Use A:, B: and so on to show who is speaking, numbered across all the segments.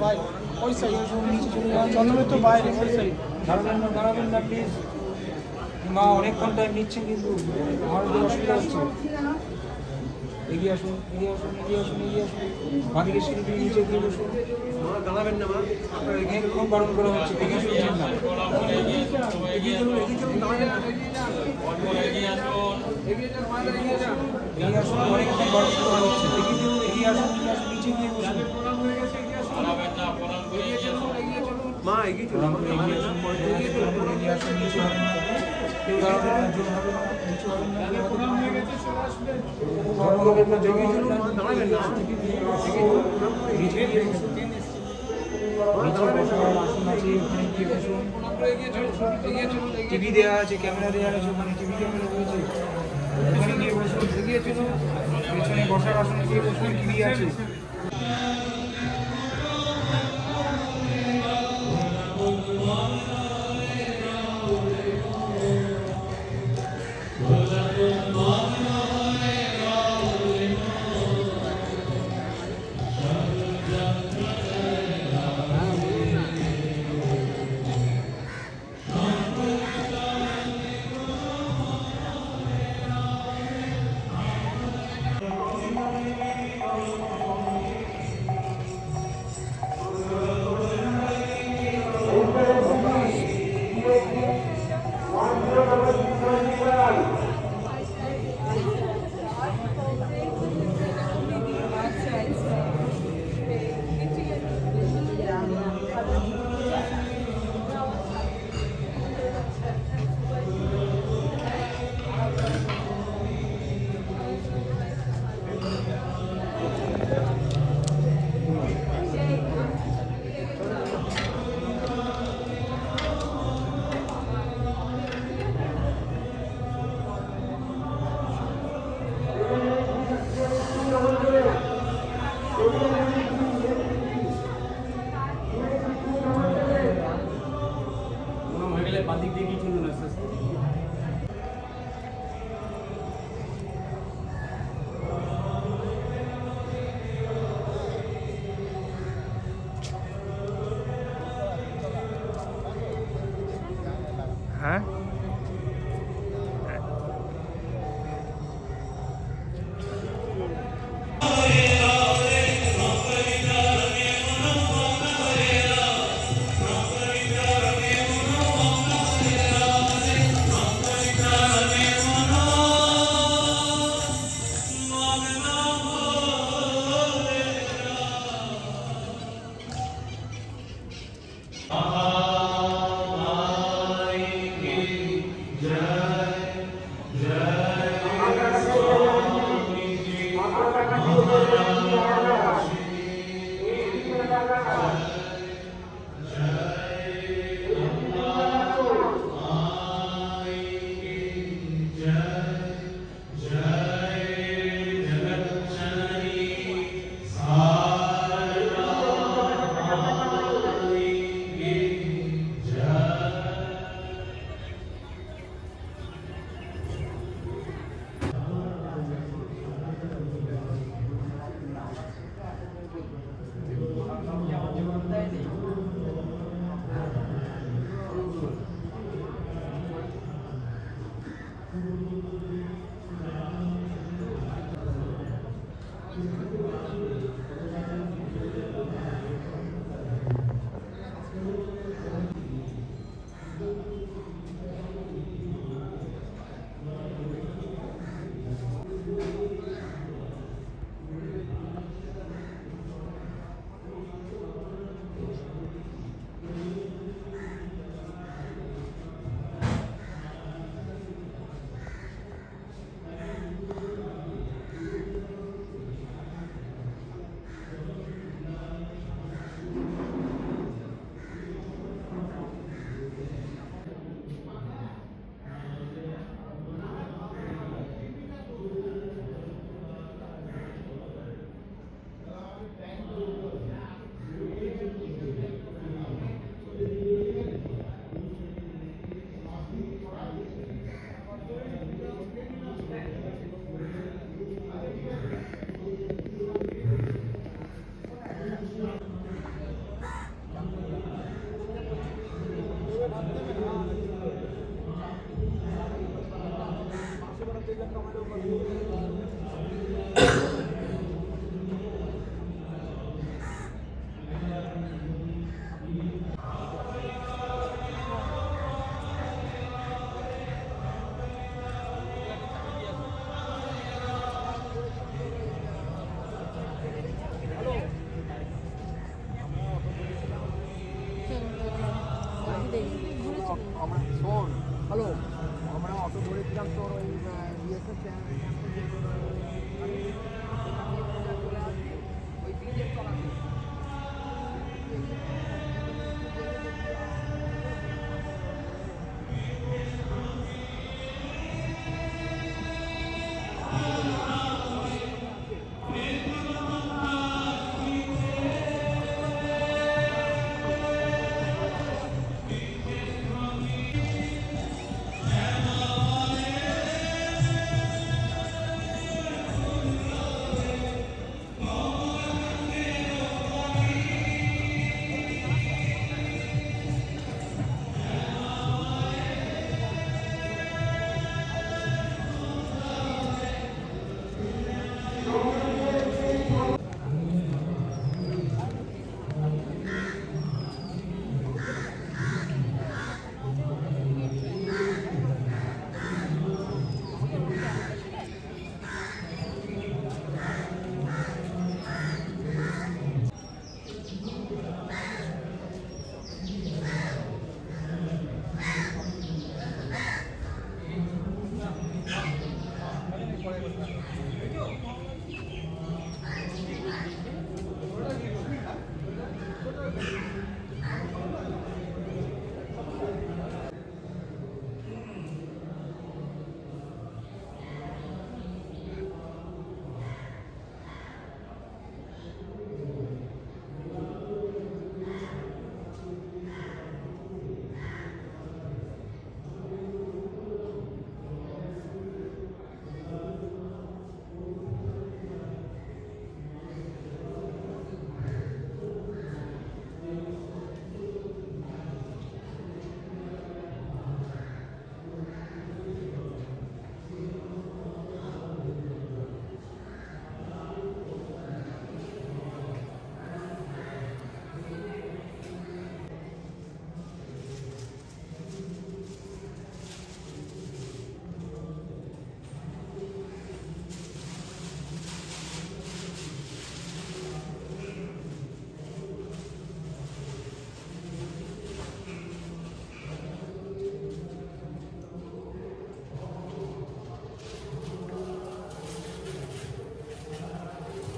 A: ভাই ওই সাইড নিচে চলে যান চন্দ্রমিত্র বাইরে ওই সাইড
B: দাঁড়াবেন না প্লিজ। মা অনেকক্ষণ টাইম নিচ্ছেন কিন্তু আমার অসুবিধা হচ্ছে। এগিয়ে আসুন এগিয়ে আসুন এগিয়ে আসুন এগিয়ে আসুন। বাঁদিকে সিঁড়ি দিয়ে নিচে দিয়ে বসুন।
C: দাঁড়াবেন না মা,
B: অনেকক্ষণ বারণ করা হচ্ছে, দেখে শুনছেন না।
C: এগিয়ে চলুন দাঁড়াবেন না।
B: এগিয়ে আসুন, অনেকক্ষণ বারণ করা হচ্ছে, দেখে চলুন এগিয়ে আসুন এগিয়ে আসুন নিচে গিয়ে বসুন।
C: মা এগিয়ে চলুন,
B: এগিয়ে আসুন এগিয়ে আসুন নিচে হবে না। কেউ দাঁড়াবেন না, জোর হবে না, নিচু হবেন না, ধর্মগত জোর হবে না,
C: দাঁড়াবেন না।
B: নিচে গিয়ে বসুন। নিচে বসার আসন আছে, ওখানে গিয়ে বসুন। টিভি দেওয়া আছে, ক্যামেরা দেওয়া আছে, ওখানে টিভি ক্যামেরা রয়েছে, ওখানে গিয়ে বসুন। এগিয়ে চলুন, পেছনে বসার আসনে গিয়ে বসুন, টিভি আছে।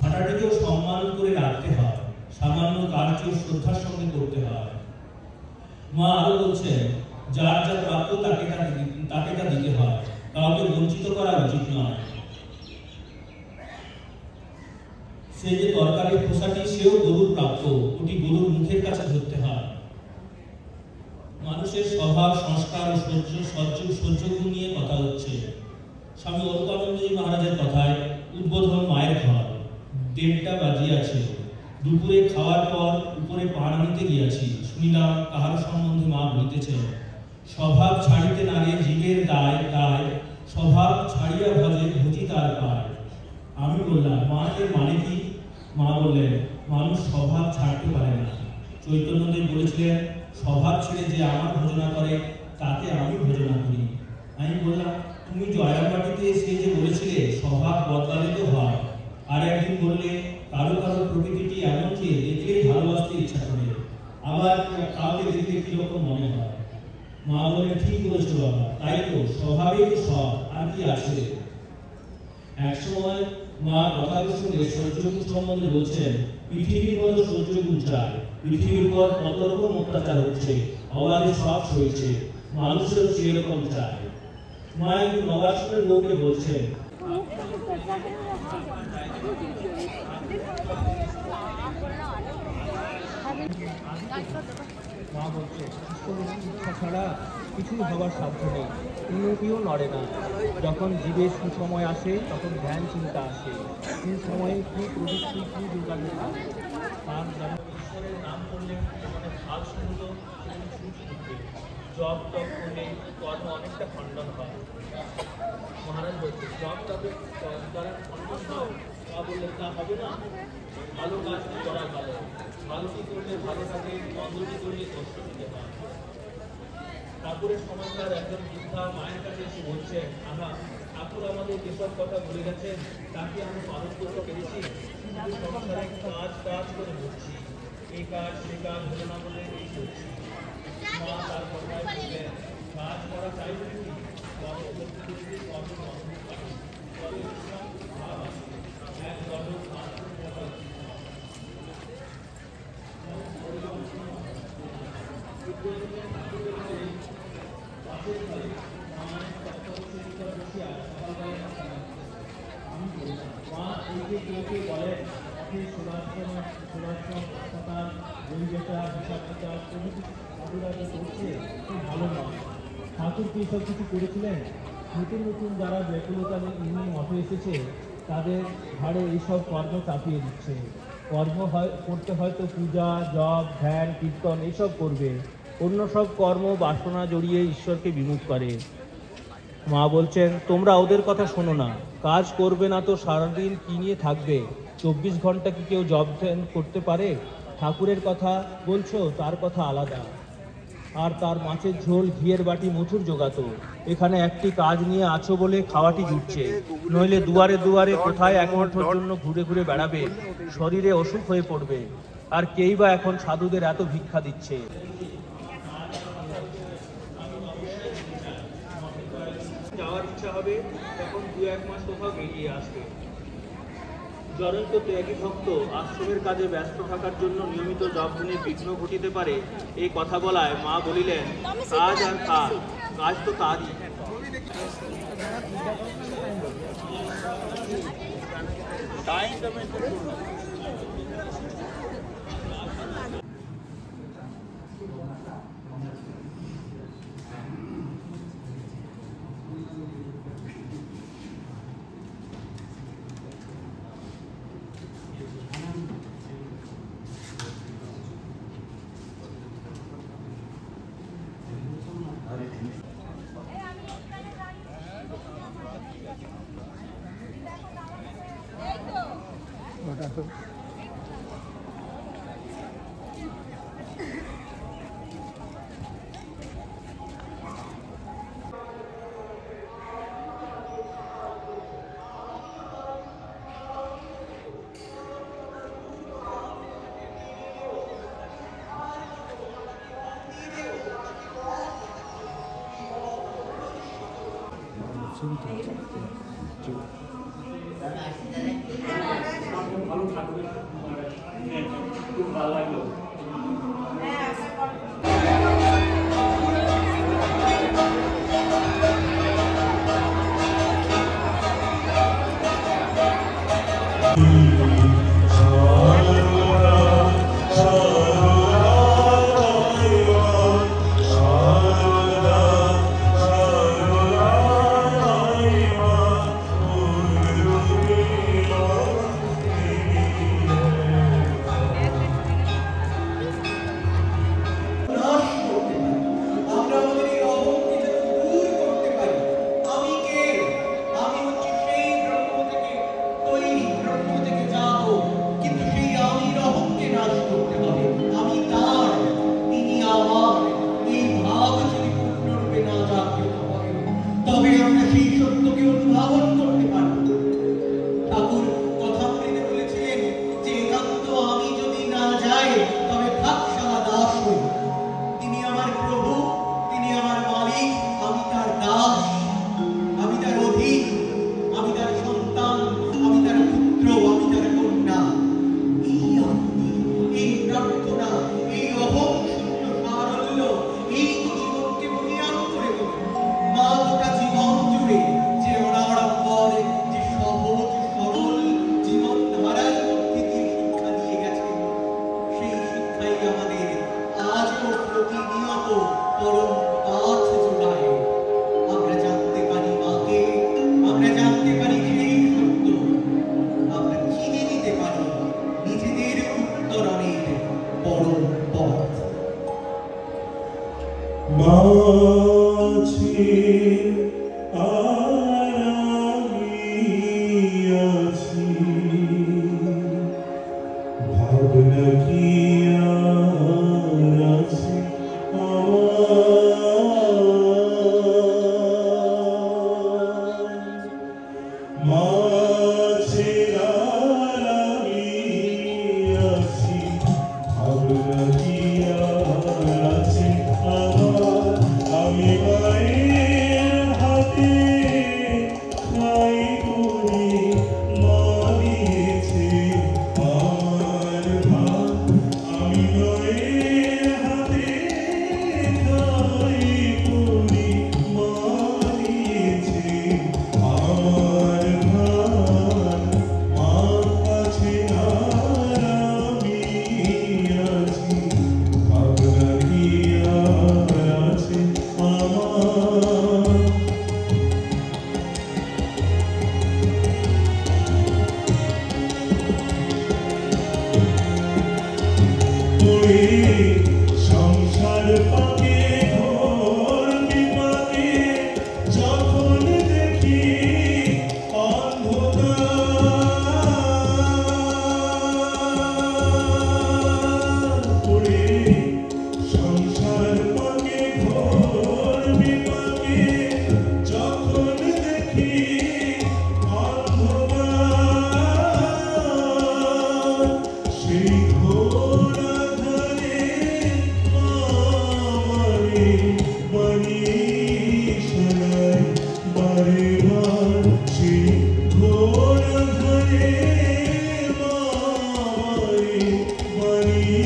D: ভাষাটিকেও সম্মান করে রাখতে হয়, সামান্য কার্য শ্রদ্ধার সঙ্গে করতে হয়। মা আরো বলছেন, যার যা প্রাপ্য তাকে তা দিতে হয়, কাউকে বঞ্চিত করা উচিত নয়। সে যে তরকারির খোসাটি সেও গরুর প্রাপ্য, ওটি গরুর মুখের কাছে ধরতে হয়। মানুষের স্বভাব, সংস্কার ও সহ্য গুণ নিয়ে কথা হচ্ছে। স্বামী অরূপানন্দজি মহারাজের কথায় উদ্বোধন মায়ের ঘর। 1:30টা বাজিয়াছে। দুপুরে খাওয়ার পর উপরে পান আনিতে গিয়াছি। শুনিলাম কাহার সম্বন্ধে মা বলিতেছেন, স্বভাব ছাড়িতে নারে জীবের দায় দায়, স্বভাব ছাড়িয়া ভজি তার পায়। আমি বললাম, মা এর মানে কি? মা বললেন, মানুষ স্বভাব ছাড়তে পারে না। চৈতন্যদেব বলেছিলেন, স্বভাব ছেড়ে যে আমার ভজনা করে তাকে আমি ভজনা করি। আমি বললাম, তুমি জয়রামবাটিতে এসে যে বলেছিলে স্বভাব বদলালে তো হয়, আর একদিন বললে কারো কারো প্রকৃতিটি এমন যে দেখলেই ভালোবাসতে ইচ্ছা করে, আবার কাউকে দেখলে কিরকম মনে হয়। মা বললেন, ঠিক বলেছো বাবা, তাই তো, স্বভাবেই তো সব, আর কি আছে। এক সময় মা কথার সঙ্গে সহ্যগুণ সম্বন্ধে বলছেন, পৃথিবীর মতো সহ্যগুণ চায়। পৃথিবীর পর কত রকম অত্যাচার হচ্ছে, অবাধে সব সইছে, মানুষেরও সেরকম চায়। মা একটু নবাসনের লোককে বলছেন,
A: মা বলছে, ঈশ্বরের ইচ্ছা ছাড়া কিছুই হবার সাধ্য নেই, উন্নতিও নড়ে না। যখন জীবের সুসময় আসে তখন ধ্যান চিন্তা আসে, সেই সময়ে কি প্রযুক্তি কি যোগাযোগ আসে, তার যেন
D: ঈশ্বরের নাম করলে মনে ভাব শুনল, জপ টপ করলে কর্ম অনেকটা খণ্ডন হয়। মহারাজ বলছে, জপ টপে দ্বারা খণ্ডন হয়। তা বললে তা হবে না, ভালো কাজ করা ভালো, ভালোটি করলে ভালো থাকে, মন্দটি করলে কষ্ট দিতে হয়। ঠাকুরের সময়কার একজন বৃদ্ধা মায়ের কাছে এসে বলছেন, আহা, ঠাকুর আমাদের যেসব কথা বলে গেছেন তাকে আমি পালন করতে পেরেছি, সংসারে কাজ করে বলছি, এই কাজ সে কাজ হলো না বলে এই করছি। মা তার কথায় বললেন, কাজ করা চাইবে কি,
A: মা এই যে কেউ কেউ বলেন অফিস সুরাশ্রম হাসপাতাল পরিবেশা হিসাবটা প্রভৃতি ঠাকুরা যে করছে খুব ভালো নয়। ঠাকুর কি সব কিছু করেছিলেন? নতুন নতুন যারা ব্যাকুলতা নিয়ে মঠে এসেছে তাদের ঘাড়ে এইসব কর্ম চাপিয়ে দিচ্ছে। কর্ম করতে হয়তো পূজা জপ ধ্যান কীর্তন এইসব করবে, অন্য সব কর্ম বাসনা জড়িয়ে ঈশ্বরকে বিমুখ করে। মা বলছেন তোমরা ওদের কথা শোনো না, কাজ করবে না তো সারাদিন কি নিয়ে থাকবে? 24 ঘন্টা কি কেউ জব ধ্যান করতে পারে? ঠাকুরের কথা বলছো, তার কথা আলাদা। আর তার মাছের ঝোল ঘিয়ের বাটি মুঠুর জোগাতো। এখানে একটি কাজ নিয়ে আছো বলে খাওয়াটি জুটছে, নইলে দুয়ারে দুয়ারে কোথায় এক মুঠোর জন্য ঘুরে ঘুরে বেড়াবে, শরীরে অসুখ হয়ে পড়বে। আর কেই বা এখন সাধুদের এত ভিক্ষা দিচ্ছে। যাওয়ার ইচ্ছা হবে তখন 2-1 মাস কোথাও বেরিয়ে আসবে। জনৈক ত্যাগী ভক্ত আশ্রমের কাজে ব্যস্ত থাকার জন্য নিয়মিত জপধ্যানে বিঘ্ন ঘটিতে পারে, এই কথা বলায় মা বলিলেন কাজ আর কাজ তো তারই। খুব ভালো লাগলো।
E: আমি সংসার পাকে ঘোর বিপাকে যখন দেখি অন্ধকার পড়ে, সংসার পাকে ঘোর বিপাকে যখন দেখি অন্ধকার, সেই ঘোর আঁধারে আমারে বানিয়ে শোনায় বারে বার, সেই ঘোর আঁধারে আমারে বানিয়ে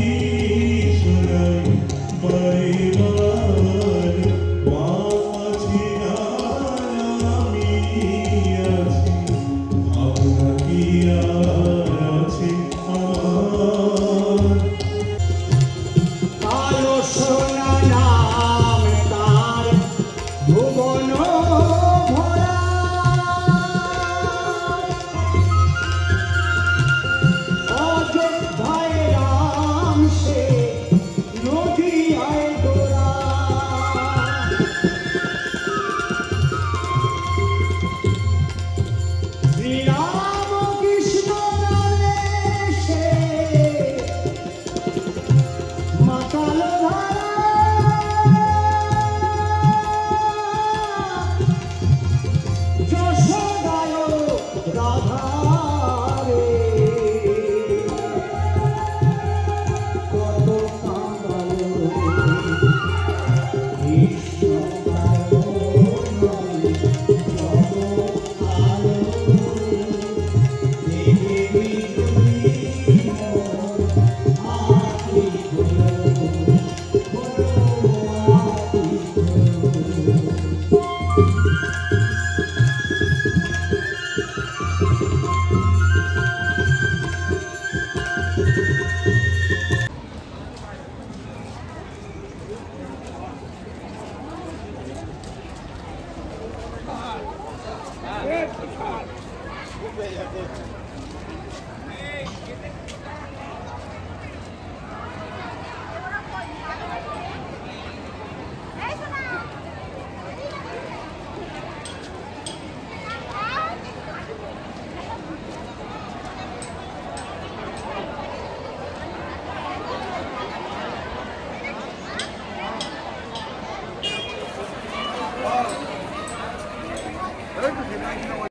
E: শোনায় বারে বার। মা আছি আর আমি আছি, ভাবনা কি আর আছে আমার।
F: কালো সোনা নাম তার ভুবন ভরা, অযোধ্যায় রাম সে নদিয়ায় গোরা। শ্রীরাম কৃষ্ণ নামে সে মাতাল ধারা, যশোদায় রাধা রে, কত কাঁদালো কৃষ্ণকায় নয়, কত আলো দেখে বিজুলি আঁখি হলো,